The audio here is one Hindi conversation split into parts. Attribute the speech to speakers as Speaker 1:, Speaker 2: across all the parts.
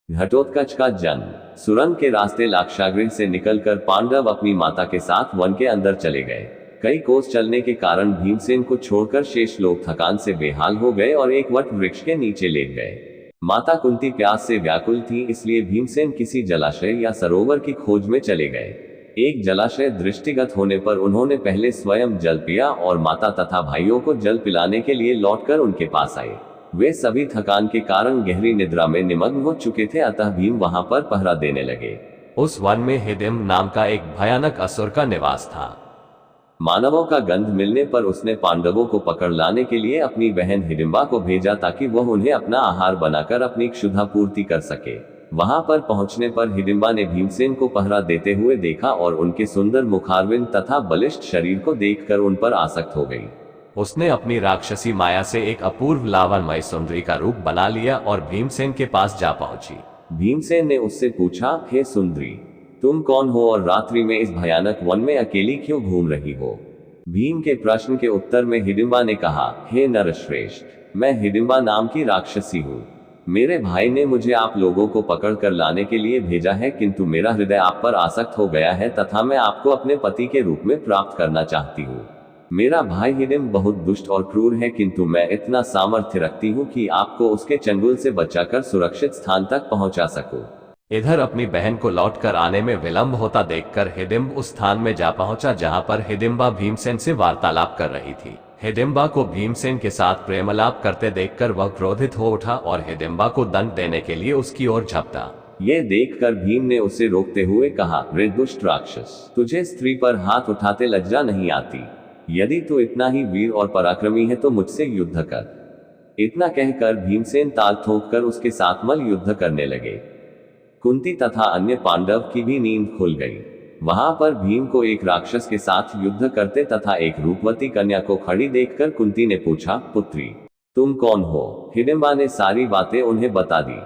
Speaker 1: घटोत्कच का जन्म। सुरंग के रास्ते लाक्षागृह से निकलकर पांडव अपनी माता के साथ वन के अंदर चले गए। कई कोस चलने के कारण भीमसेन को छोड़कर शेष लोग थकान से बेहाल हो गए और एक वट वृक्ष के नीचे लेट गए। माता कुंती प्यास से व्याकुल थी, इसलिए भीमसेन किसी जलाशय या सरोवर की खोज में चले गए। एक जलाशय दृष्टिगत होने पर उन्होंने पहले स्वयं जल पिया और माता तथा भाइयों को जल पिलाने के लिए लौटकर उनके पास आए। वे सभी थकान के कारण गहरी निद्रा में निमग्न हो चुके थे, अतः भीम वहां पर पहरा देने लगे।
Speaker 2: उस वन में हिडिंब नाम का एक भयानक असुर का निवास था।
Speaker 1: मानवों का गंध मिलने पर उसने पांडवों को पकड़ लाने के लिए अपनी बहन हिडिंबा को भेजा ताकि वह उन्हें अपना आहार बनाकर अपनी क्षुधा पूर्ति कर सके। वहां पर पहुंचने पर हिडिंबा ने भीमसेन को पहरा देते हुए देखा और उनके सुंदर मुखारविंद तथा बलिष्ठ शरीर को देखकर उन पर आसक्त हो गई।
Speaker 2: उसने अपनी राक्षसी माया से एक अपूर्व लावण्यमय सुंदरी का रूप बना लिया और भीमसेन के पास जा पहुंची।
Speaker 1: भीमसेन ने उससे पूछा, हे सुंदरी, तुम कौन हो और रात्रि में इस भयानक वन में अकेली क्यों घूम रही हो? भीम के प्रश्न के उत्तर में हिडिंबा ने कहा, हे नरश्रेष्ठ, मैं हिडिंबा नाम की राक्षसी हूँ। मेरे भाई ने मुझे आप लोगों को पकड़ कर लाने के लिए भेजा है, किंतु मेरा हृदय आप पर आसक्त हो गया है तथा मैं आपको अपने पति के रूप में प्राप्त करना चाहती हूँ। मेरा भाई हिडिंब बहुत दुष्ट और क्रूर है, किंतु मैं इतना सामर्थ्य रखती हूँ कि आपको उसके चंगुल से बचाकर सुरक्षित स्थान तक पहुंचा सकूं।
Speaker 2: इधर अपनी बहन को लौटकर आने में विलंब होता देखकर हिडिंब उस स्थान में जा पहुंचा जहां पर हिडिंबा भीमसेन से वार्तालाप कर रही थी। हिडिंबा को भीमसेन के साथ प्रेमलाप करते देखकर वह क्रोधित हो उठा और हिडिंबा को दंड देने के लिए उसकी ओर झपटा।
Speaker 1: ये देखकर भीम ने उसे रोकते हुए कहा, रे दुष्ट राक्षस, तुझे स्त्री पर हाथ उठाते लज्जा नहीं आती? यदि तू इतना ही वीर और पराक्रमी है तो मुझसे युद्ध कर। इतना कहकर भीमसेन ताल ठोंककर उसके साथ मल युद्ध करने लगे। कुंती तथा अन्य पांडव की भी नींद खुल गई। वहां पर भीम को एक राक्षस के साथ युद्ध करते तथा एक रूपवती कन्या को खड़ी देखकर कुंती ने पूछा, पुत्री, तुम कौन हो? हिडिंबा ने सारी बातें उन्हें बता दी।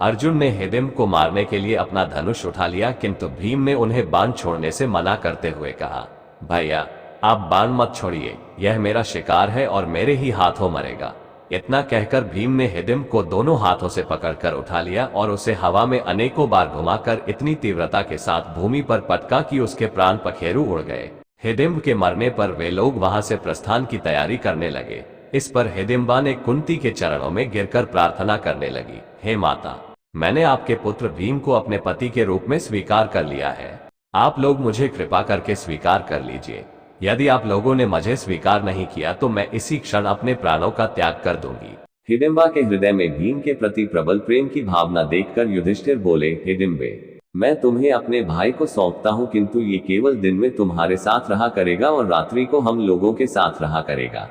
Speaker 2: अर्जुन ने हिडिंब को मारने के लिए अपना धनुष उठा लिया, किंतु भीम ने उन्हें बाण छोड़ने से मना करते हुए कहा, भैया, आप बाण मत छोड़िए, यह मेरा शिकार है और मेरे ही हाथों मरेगा। इतना कहकर भीम ने हिडिंब को दोनों हाथों से पकड़कर उठा लिया और उसे हवा में अनेकों बार घुमाकर इतनी तीव्रता के साथ भूमि पर पटका कि उसके प्राण पखेरु उड़ गए। हिडिंब के मरने पर वे लोग वहां से प्रस्थान की तैयारी करने लगे। इस पर हिडिंबा ने कुंती के चरणों में गिरकर प्रार्थना करने लगी, हे माता, मैंने आपके पुत्र भीम को अपने पति के रूप में स्वीकार कर लिया है। आप लोग मुझे कृपा करके स्वीकार कर लीजिए। यदि आप लोगों ने मुझे स्वीकार नहीं किया तो मैं इसी क्षण अपने प्राणों का त्याग कर दूंगी।
Speaker 1: हिडिंबा के हृदय में भीम के प्रति प्रबल प्रेम की भावना देखकर युधिष्ठिर बोले, हिडिंबे, मैं तुम्हें अपने भाई को सौंपता हूँ, किंतु ये केवल दिन में तुम्हारे साथ रहा करेगा और रात्रि को हम लोगों के साथ रहा करेगा।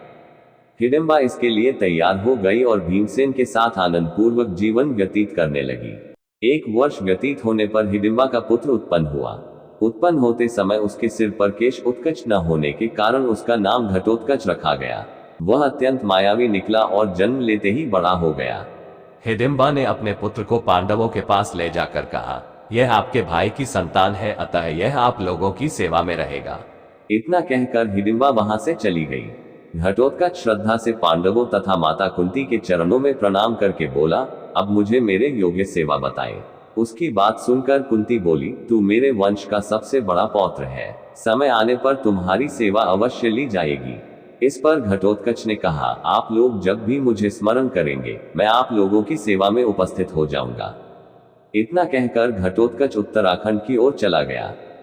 Speaker 1: हिडिंबा इसके लिए तैयार हो गई और भीमसेन के साथ आनंद पूर्वक जीवन व्यतीत करने लगी। 1 वर्ष व्यतीत होने पर हिडिंबा का पुत्र उत्पन्न हुआ। उत्पन्न होते समय उसके सिर पर केश उत्कच न होने के कारण उसका नाम घटोत्कच रखा गया। वह अत्यंत मायावी निकला और जन्म लेते ही बड़ा हो गया।
Speaker 2: हिडिंबा ने अपने पुत्र को पांडवों के पास ले जाकर कहा, यह आपके भाई की संतान है, अतः यह आप लोगों की सेवा में रहेगा।
Speaker 1: इतना कहकर हिडिंबा वहां से चली गई। घटोत्कच श्रद्धा से पांडवों तथा माता कुंती के चरणों में प्रणाम करके बोला, अब मुझे मेरे योग्य सेवा बताएं। उसकी बात सुनकर कुंती बोली, तू मेरे वंश का सबसे बड़ा पौत्र है, समय आने पर तुम्हारी सेवा अवश्य ली जाएगी। इस पर घटोत्कच ने कहा, आप लोग जब भी मुझे स्मरण करेंगे मैं आप लोगों की सेवा में उपस्थित हो जाऊंगा। इतना कहकर घटोत्कच उत्तराखंड की ओर चला गया।